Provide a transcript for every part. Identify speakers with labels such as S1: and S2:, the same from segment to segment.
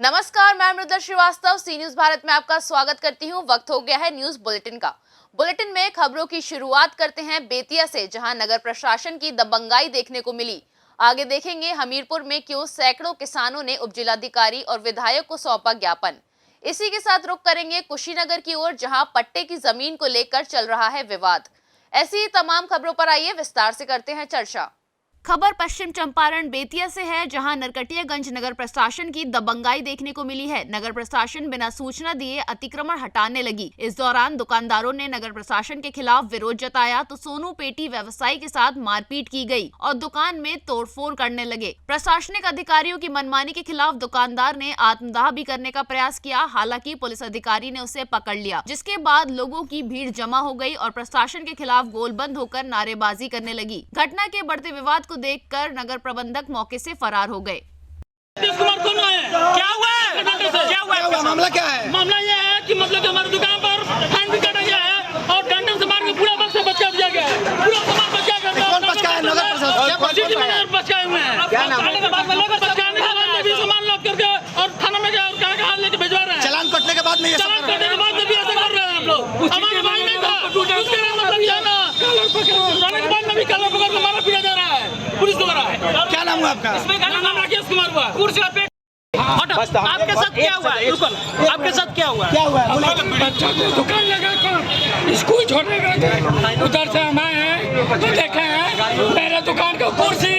S1: नमस्कार, मैं मृदुला श्रीवास्तव सी न्यूज भारत में आपका स्वागत करती हूं। वक्त हो गया है न्यूज बुलेटिन का। बुलेटिन में खबरों की शुरुआत करते हैं बेतिया से, जहां नगर प्रशासन की दबंगाई देखने को मिली। आगे देखेंगे हमीरपुर में क्यों सैकड़ों किसानों ने उपजिलाधिकारी और विधायक को सौंपा ज्ञापन। इसी के साथ रुख करेंगे कुशीनगर की ओर, जहां पट्टे की जमीन को लेकर चल रहा है विवाद। ऐसी ही तमाम खबरों पर आइए विस्तार से करते हैं चर्चा। खबर पश्चिम चंपारण बेतिया से है, जहां नरकटियागंज नगर प्रशासन की दबंगाई देखने को मिली है। नगर प्रशासन बिना सूचना दिए अतिक्रमण हटाने लगी। इस दौरान दुकानदारों ने नगर प्रशासन के खिलाफ विरोध जताया तो सोनू पेटी व्यवसायी के साथ मारपीट की गई और दुकान में तोड़फोड़ करने लगे। प्रशासनिक अधिकारियों की मनमानी के खिलाफ दुकानदार ने आत्मदाह भी करने का प्रयास किया। हालांकि पुलिस अधिकारी ने उसे पकड़ लिया, जिसके बाद लोगों की भीड़ जमा हो गई और प्रशासन के खिलाफ गोलबंद होकर नारेबाजी करने लगी। घटना के बढ़ते विवाद को देखकर नगर प्रबंधक मौके से फरार हो गए।
S2: कुमार कौन है? क्या हुआ है? क्या हुआ?
S3: मामला क्या है?
S2: मामला ये है कि मतलब हमारी दुकान पर फैन भी काटा गया है और डंडन से मार के पूरा बक्सा बचा दिया गया है। पूरा सामान बचा गया है।
S3: कौन बचा है? नगर प्रशासन
S2: मैनेजर बचाए हुए हैं।
S3: क्या नाम है?
S2: बचाने के बाद भी सामान लॉक करके और थाना में गया और कहाँ कहाँ लेके भिजवा रहे हैं।
S3: चालान कटने के बाद नहीं ऐसा
S2: चालान
S3: कर रहे
S2: कटने के बाद भी ऐसा कर रहे हैं हम लोग। हमारा भाई नहीं था, उसके मतलब ये ना थाने के बाद में भी कलर पकड़ के मारा पीटा जा रहा है पुलिस द्वारा।
S3: क्या नाम हुआ आपका?
S2: मेरा नाम राकेश कुमार हुआ। कुर्सी पे आपके साथ क्या हुआ? आपके साथ क्या हुआ?
S3: क्या हुआ?
S2: बच्चा को दुकान लगा कर स्कूल छोड़ने गए थे, उधर से हम आए हैं तो देखे हैं मेरे दुकान का कुर्सी,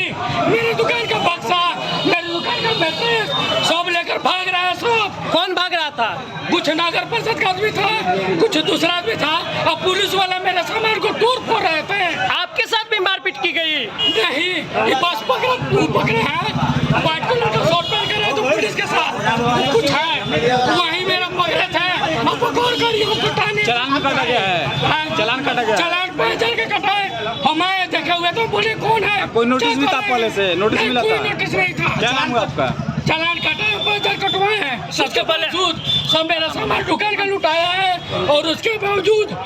S2: मेरी दुकान का बक्सा, मेरी दुकान का मैट्रेस सब लेकर भाग रहा है। सब कौन भाग रहा था? कुछ नगर परिषद का आदमी था, कुछ दूसरा आदमी था और पुलिस वाला मेरे सामान को तोड़ फोड़ रहे थे। आपके साथ भी मारपीट की गई? नहीं, ये बस पकड़े हैं, व्हाइट कलर का शर्ट पहन कर तो पुलिस के साथ कुछ है वही मेरा पकड़े थे। अब पकड़ कर ये कटाने
S4: चालान काटा गया है। चालान काटा गया।
S2: चालान 5,000 के कटा है। हमें देखे हुए तो बोले कौन है?
S4: कोई नोटिस भी था पहले से? नोटिस मिला था?
S2: कोई नोटिस नहीं था।
S4: क्या नाम हुआ आपका?
S2: चालान काटा है, 5,000 कटवाए हैं। सबके बावजूद सब मेरा सामान दुकान का लुटाया है और उसके बावजूद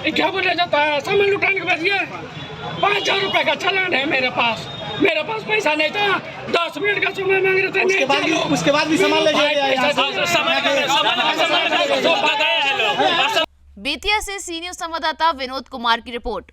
S2: क्या बोला जाता है, सामान लुटाने के बाद ये 5,000 रुपए का चालान है मेरे पास। मेरे पास पैसा नहीं था, 10 मिनट का समय मांग रहे थे।
S3: उसके बाद भी सामान ले जाए।
S1: बेतिया से सी न्यूज संवाददाता विनोद कुमार की रिपोर्ट।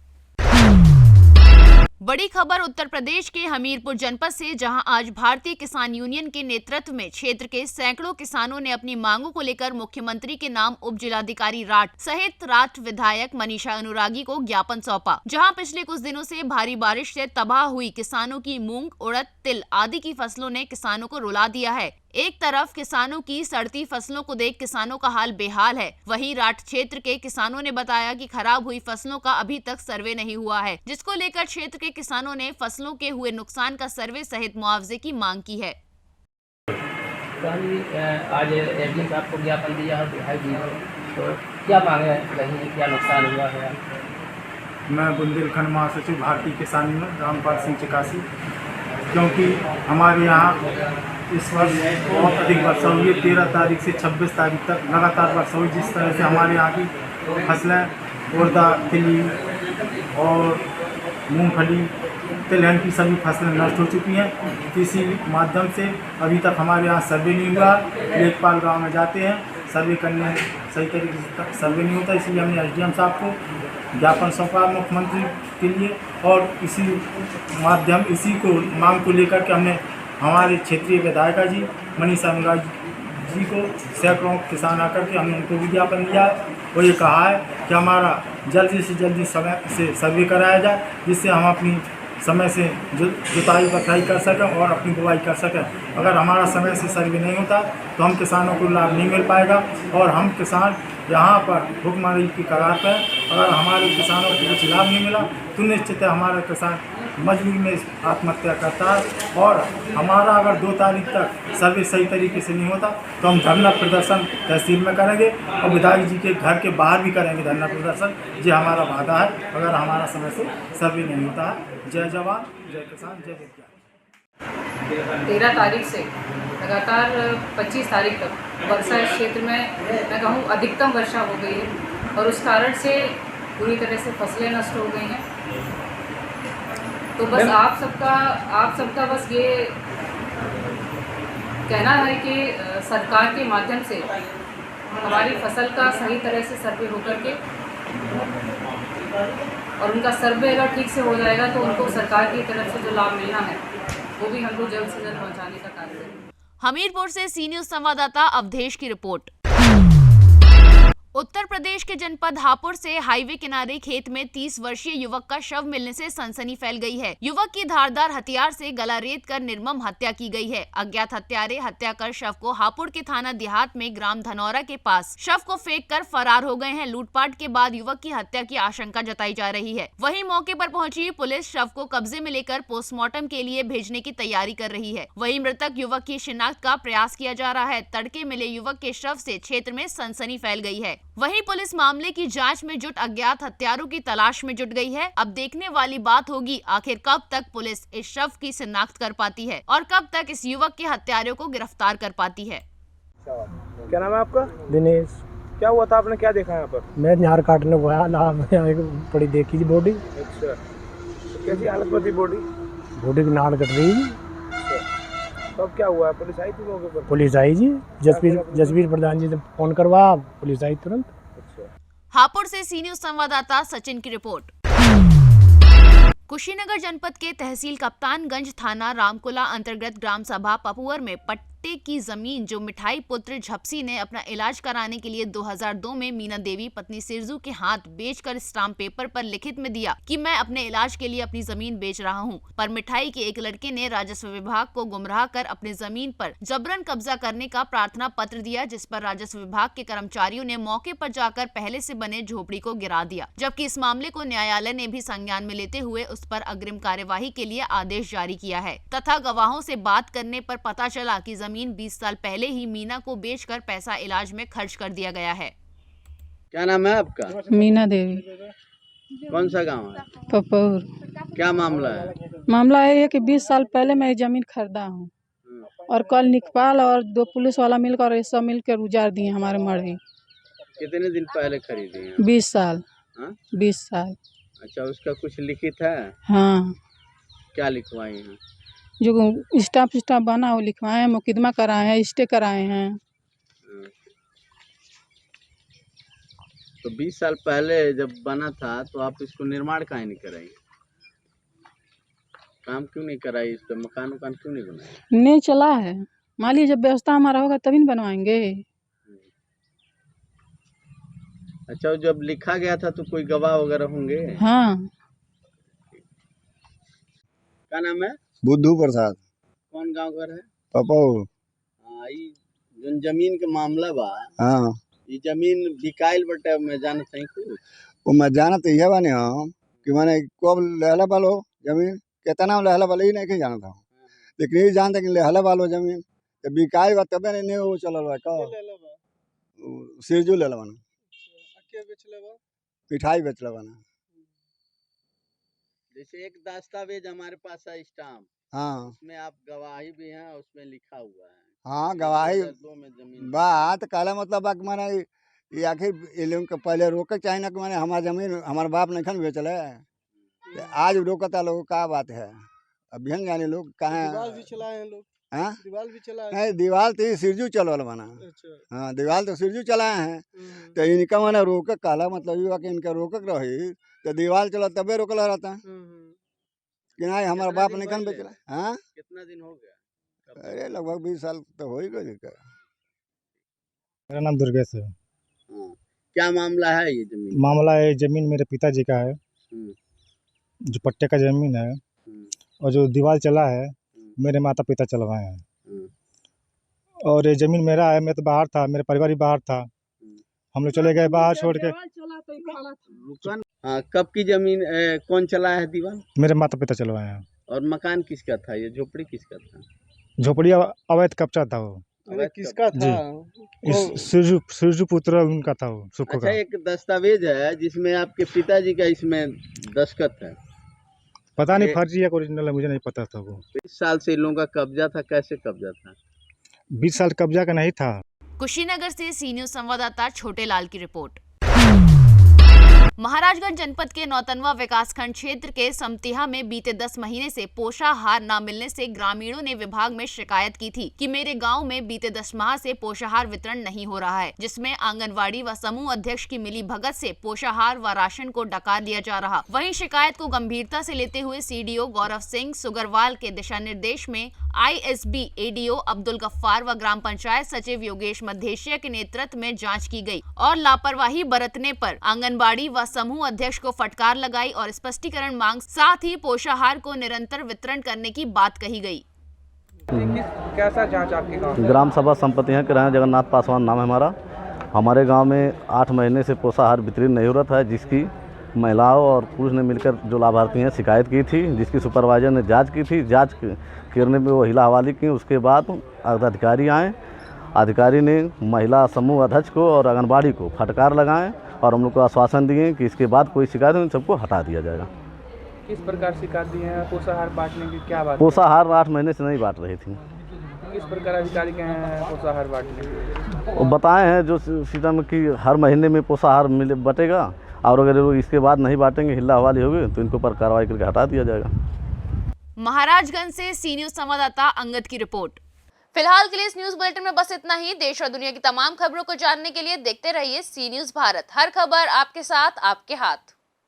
S1: बड़ी खबर उत्तर प्रदेश के हमीरपुर जनपद से, जहां आज भारतीय किसान यूनियन के नेतृत्व में क्षेत्र के सैकड़ों किसानों ने अपनी मांगों को लेकर मुख्यमंत्री के नाम उप जिलाधिकारी राठ सहित राठ विधायक मनीषा अनुरागी को ज्ञापन सौंपा। जहां पिछले कुछ दिनों से भारी बारिश से तबाह हुई किसानों की मूंग, उड़द, तिल आदि की फसलों ने किसानों को रुला दिया है। एक तरफ किसानों की सड़ती फसलों को देख किसानों का हाल बेहाल है, वहीं राठ क्षेत्र के किसानों ने बताया कि खराब हुई फसलों का अभी तक सर्वे नहीं हुआ है, जिसको लेकर क्षेत्र के किसानों ने फसलों के हुए नुकसान का सर्वे सहित मुआवजे की मांग की है।
S5: आज एसडीएम साहब को ज्ञापन दिया है विधायक जी को, तो क्या मांगे रही, क्या नुकसान हुआ है?
S6: मैं बुंदेलखंड महासचिव भारतीय किसान यूनियन रामपाल सिंह चिकासी। क्योंकि हमारे यहाँ इस वर्ष बहुत अधिक वर्षा हुई है। 13 तारीख से 26 तारीख तक लगातार वर्षा हुई, जिस तरह से हमारे यहाँ की फसलें उड़दा, तिली और मूंगफली, तिलहन की सभी फसलें नष्ट हो चुकी हैं। किसी माध्यम से अभी तक हमारे यहाँ सर्वे नहीं हुआ। लेखपाल गाँव में जाते हैं, सर्वे करने सही तरीके से सर्वे नहीं होता, इसलिए हमने एसडीएम साहब को ज्ञापन सौंपा मुख्यमंत्री के लिए। और इसी को मांग को लेकर के हमने हमारे क्षेत्रीय विधायिका जी मनीषा अनुरागी जी को सैकड़ों किसान आकर के हमने उनको विज्ञापन दिया और ये कहा है कि हमारा जल्दी से जल्दी समय से सर्वे कराया जाए, जिससे हम अपनी समय से जुताई बटाई कर सकें और अपनी बुआई कर सकें। अगर हमारा समय से सर्वे नहीं होता तो हम किसानों को लाभ नहीं मिल पाएगा और हम किसान यहाँ पर भुखमरी की कगार पर। अगर हमारे किसानों को कुछ लाभ नहीं मिला तो निश्चित है हमारा किसान मजबूरी में आत्महत्या करता है। और हमारा अगर 2 तारीख तक सर्वे सही तरीके से नहीं होता तो हम धरना प्रदर्शन तहसील में करेंगे और विधायक जी के घर के बाहर भी करेंगे धरना प्रदर्शन। ये हमारा वादा है अगर हमारा समय से सर्वे नहीं होता है। जय जवान, जय किसान, जय विज्ञान।
S7: 13 तारीख से लगातार 25 तारीख तक वर्षा इस क्षेत्र में मैं कहूँ अधिकतम वर्षा हो गई है और उस कारण से पूरी तरह से फसलें नष्ट हो गई हैं। तो बस आप सबका बस ये कहना है कि सरकार के माध्यम से हमारी फसल का सही तरह से सर्वे होकर के और उनका सर्वे अगर ठीक से हो जाएगा तो उनको सरकार की तरफ से जो लाभ मिलना है वो भी हम लोग जल्द से जल्द पहुंचाने का कार्य करेंगे।
S1: हमीरपुर से सी न्यूज संवाददाता अवधेश की रिपोर्ट। उत्तर प्रदेश के जनपद हापुड़ से हाईवे किनारे खेत में 30 वर्षीय युवक का शव मिलने से सनसनी फैल गई है। युवक की धारदार हथियार से गला रेत कर निर्मम हत्या की गई है। अज्ञात हत्यारे हत्या कर शव को हापुड़ के थाना देहात में ग्राम धनौरा के पास शव को फेंक कर फरार हो गए हैं। लूटपाट के बाद युवक की हत्या की आशंका जताई जा रही है। वहीं मौके पर पहुंची पुलिस शव को कब्जे में लेकर पोस्टमार्टम के लिए भेजने की तैयारी कर रही है। वहीं मृतक युवक की शिनाख्त का प्रयास किया जा रहा है। तड़के मिले युवक के शव से क्षेत्र में सनसनी फैल गई है। वहीं पुलिस मामले की जांच में जुट अज्ञात हत्यारों की तलाश में जुट गई है। अब देखने वाली बात होगी आखिर कब तक पुलिस इस शव की शिनाख्त कर पाती है और कब तक इस युवक के हत्यारों को गिरफ्तार कर पाती है।
S4: क्या नाम है आपका?
S8: दिनेश।
S4: क्या हुआ था, आपने क्या देखा यहाँ पर?
S8: मैं झाड़ काटने को आया ना, एक बड़ी देखी थी बॉडी।
S4: अच्छा, तो कैसी हालत में थी बॉडी?
S8: बॉडी की नाड़ कट रही थी।
S4: तब क्या हुआ? पुलिस आई थी मौके पर?
S8: पुलिस आई जी, जसवीर प्रधान जी ने फोन करवा, पुलिस आई तुरंत।
S1: हापुड़ से सी न्यूज संवाददाता सचिन की रिपोर्ट। कुशीनगर जनपद के तहसील कप्तानगंज थाना रामकुला अंतर्गत ग्राम सभा पपुअर में पट्टे की जमीन जो मिठाई पुत्र झपसी ने अपना इलाज कराने के लिए 2002 में मीना देवी पत्नी सिरजू के हाथ बेचकर स्टाम्प पेपर पर लिखित में दिया कि मैं अपने इलाज के लिए अपनी जमीन बेच रहा हूं, पर मिठाई के एक लड़के ने राजस्व विभाग को गुमराह कर अपने जमीन पर जबरन कब्जा करने का प्रार्थना पत्र दिया, जिस पर राजस्व विभाग के कर्मचारियों ने मौके पर जाकर पहले से बने झोपड़ी को गिरा दिया। जबकि इस मामले को न्यायालय ने भी संज्ञान में लेते हुए उस पर अग्रिम कार्यवाही के लिए आदेश जारी किया है तथा गवाहों से बात करने पर पता चला कि जमीन 20 साल पहले ही मीना को बेचकर पैसा इलाज में खर्च कर दिया गया है।
S9: क्या नाम है आपका?
S10: मीना देवी।
S9: कौन सा गांव है?
S10: पपौर।
S9: क्या मामला है?
S10: मामला है कि 20 साल पहले मैं जमीन खरीदा हूँ और कल निकपाल और 2 पुलिस वाला मिलकर ये सब मिलकर उजाड़ दिए हमारे मढ़ी।
S9: कितने दिन पहले खरीदे हैं?
S10: 20 साल।
S9: हाँ?
S10: 20 साल।
S9: अच्छा, उसका कुछ लिखित है?
S10: हाँ।
S9: क्या लिखवाए हैं?
S10: जो स्टाफ बना वो लिखवाए हैं, मुकदमा कराए हैं, स्टे कराए हैं।
S9: तो 20 साल पहले जब बना था तो आप इसको निर्माण काहे नहीं कराई? काम क्यों नहीं कराई? इस पे मकान क्यों नहीं बनाया?
S10: नहीं चला है, मान लीजिए जब व्यवस्था हमारा होगा तभी न बनवाएंगे।
S9: अच्छा, जब लिखा गया था तो कोई गवाह वगैरह होंगे?
S10: हाँ।
S9: क्या नाम है?
S11: बुद्धू प्रसाद।
S9: कौन गांव घर है?
S11: पपौर।
S9: हाँ, जो जमीन के मामला बा,
S11: हाँ,
S9: ये जमीन बिकाइल बटे मैं जानत नहीं कुछ।
S11: वो मैं जानत ये बानी हम कि मैंने कब लहला वालो जमीन कितना लहला वालो ही नहीं जानता हूँ, लेकिन ये जानते कि लहला वालो जमीन तो बिकाई बा तबे नहीं वो चलल बा। का सिरजू ले लवाना, मिठाई बेच लवाना।
S9: जैसे एक दस्तावेज हमारे पास है स्टाम्प,
S11: हाँ,
S9: उसमें आप गवाही भी हैं, उसमें लिखा हुआ है।
S11: हाँ, गवाही बात कहला मतलब मैंने ये आखिर ये लोग के पहले रोके चाहे ना कि मैंने हमारा जमीन हमारे बाप नहीं खन बेचल है, आज रोकता लोग का बात है। अब भी जाने लोग कहाँ
S3: चलाए हैं लोग।
S11: हाँ,
S3: दीवार भी चला है।
S11: नहीं, दीवार तो सिरजू चलल बना। हाँ, दीवार तो सिरजू चलाए हैं, तो इनका मैंने रोक कहला मतलब ये कि इनका रोक रही तो दीवार चला तबे रोकल रहता कि नहीं हमारा बाप नहीं खन बेचला। हाँ,
S9: कितना दिन हो गया?
S11: अरे लगभग 20 साल तो हो ही गए।
S8: मेरा नाम दुर्गेश है।
S9: क्या मामला है? ये जमीन
S8: मामला है, जमीन मेरे पिताजी का है, जो पट्टे का जमीन है, और जो दीवार चला है मेरे माता पिता चलवाए हैं। और ये जमीन मेरा है, मैं तो बाहर था, मेरा परिवार भी बाहर था, हम लोग चले गए बाहर छोड़ के।
S9: हाँ, कब की जमीन कौन चला है दीवार?
S8: मेरे माता पिता चलवाए हैं।
S9: और मकान किसका था? ये झोपड़ी किसका था?
S8: झोपड़ी अवैध कब्जा था वो।
S3: किसका था?
S8: सिरजू पुत्र उनका था वो, सुखो
S9: अच्छा,
S8: का।
S9: एक दस्तावेज है जिसमें आपके पिताजी का इसमें दस्तखत है।
S8: पता नहीं फर्जी या ओरिजिनल है, मुझे नहीं पता था वो।
S9: 20 साल से इन लोगों का कब्जा था, कैसे कब्जा था?
S8: 20 साल कब्जा का नहीं था।
S1: कुशीनगर से सी न्यूज संवाददाता छोटे लाल की रिपोर्ट। महाराजगंज जनपद के नौतनवा विकासखंड क्षेत्र के समतिहा में बीते 10 महीने से पोषाहार न मिलने से ग्रामीणों ने विभाग में शिकायत की थी कि मेरे गांव में बीते 10 माह से पोषाहार वितरण नहीं हो रहा है, जिसमें आंगनवाड़ी व समूह अध्यक्ष की मिली भगत से पोषाहार व राशन को डका दिया जा रहा। वहीं शिकायत को गंभीरता से लेते हुए सीडीओ गौरव सिंह सुगरवाल के दिशा निर्देश में ISB ADO अब्दुल गफ्फार व ग्राम पंचायत सचिव योगेश मधेशिया के नेतृत्व में जांच की गई और लापरवाही बरतने पर आंगनबाड़ी व समूह अध्यक्ष को फटकार लगाई और स्पष्टीकरण मांग, साथ ही पोषाहार को निरंतर वितरण करने की बात कही गई।
S4: कैसा जांच आपके गांव में?
S12: ग्राम सभा संपत्ति है किराया जगन्नाथ पासवान नाम है हमारा। हमारे गांव में 8 महीने से पोषाहार वितरण नहीं हो रहा था, जिसकी महिलाओं और पुरुष ने मिलकर जो लाभार्थी हैं शिकायत की थी, जिसकी सुपरवाइजर ने जांच की थी। जांच करने में वो हिला हवाली की। उसके बाद अधिकारी आए, अधिकारी ने महिला समूह अध्यक्ष को और आंगनबाड़ी को फटकार लगाए और हम लोग को आश्वासन दिए कि इसके बाद कोई शिकायत नहीं, सबको हटा दिया जाएगा।
S4: किस प्रकार शिकायत दी है? पोषाहार बांटने की क्या बात?
S12: पोषाहार 8 महीने से नहीं बांट रही थी।
S4: किस प्रकार अधिकारी कहे हैं पोषाहार बांटने की?
S12: वो बताए हैं जो सिस्टम की हर महीने में पोषाहार मिले बटेगा और अगर वो इसके बाद नहीं बांटेंगे, हिला हवाली होगी, तो इनको पर कार्रवाई करके हटा दिया जाएगा।
S1: महाराजगंज से सी न्यूज संवाददाता अंगद की रिपोर्ट। फिलहाल के लिए इस न्यूज बुलेटिन में बस इतना ही। देश और दुनिया की तमाम खबरों को जानने के लिए देखते रहिए सी न्यूज भारत। हर खबर आपके साथ, आपके हाथ।